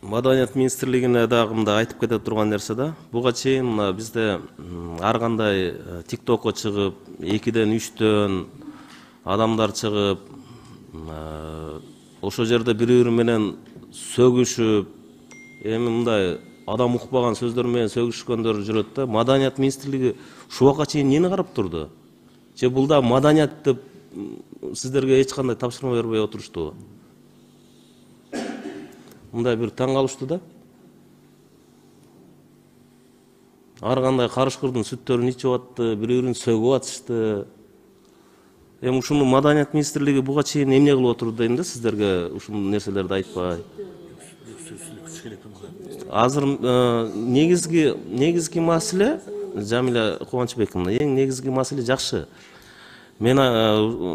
Маданият министрлигине дагы мындай айтып кете турган нерсе да. Буга чейин мына бизде ар кандай TikTokко чыгып, 2ден 3төн адамдар чыгып, ошол жерде бири-бири менен сөгүшүп, эми мындай адам укпаган сөздөр менен сөгүшкөндөр жүрөт да. Маданият министрлиги ушуга чейин эмне карап турду? Же бул да маданият деп сиздерге эч кандай тапшырма бербей отуруштубу? Мындай бир таң калыштуу да. Ар кандай карышкырдын сүттөрүн ичип атты, бири-бирин сөгүп атышты. Эми ушуну маданият министрлиги буга чейин эмне кылып отурду дейм да сиздерге ушул нерселерди айтпай. Азыр негизги маселе Жамиля Кубанычбековна, эң негизги маселе жакшы. Мен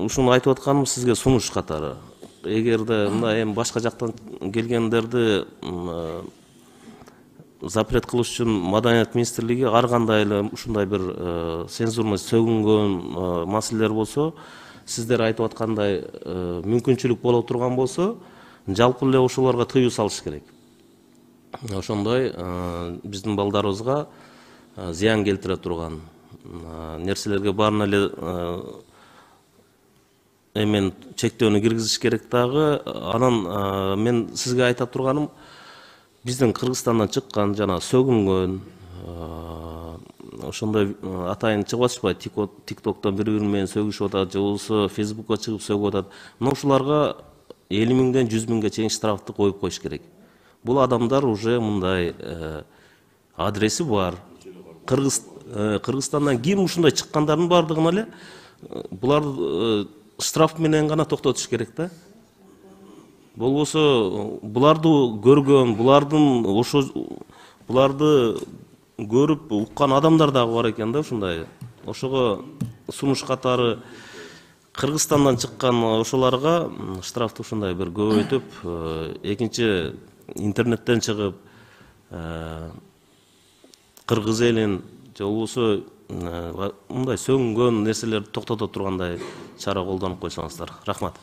ушуну айтып атканым сизге сунуш катары. Эгерде мындай эми башка жактан келгендерди запрет кылыш үчүн маданият министрлиги ар кандай эле ушундай бир цензурный сөгүнгөн маселелер болсо, сиздер айтып аткандай мүмкүнчүлүк боло турган болсо, жалпы эле ошолорго тыюу салыш керек. Ошондой биздин балдарыбызга зыян келтире турган нерселерге баарына эле эмен чектөөнү киргизиш керек дагы. Анан мен сизге айта турганым, биздин Кыргызстандан чыккан жана сөгүнгөн ошондой атайын чыгып атышпайбы, TikToктон бири-бири менен сөгүшүп атат, же болбосо Facebookка чыгып сөгүп атат. Мына ушуларга 50 миңден 100 миңге чейин штрафты коюп коюш керек. Бул адамдар уже мындай адреси бар. Кыргызстандан ким ушундай чыккандардын бардыгын эле булар штраф менен гана токтотуш керек да. Болбосо буларды көргөн, буларды көрүп уккан адамдар дагы бар экен да ушундай. Ошого сунуш катары Кыргызстандан чыккан ошоларга штрафты ушундай бир көбөйтүп, экинчи интернеттен чыгып кыргыз элин же болбосо мындай сөгүнгөн нерселерди токтото тургандай чара колдонуп койсоңуздар. Рахмат.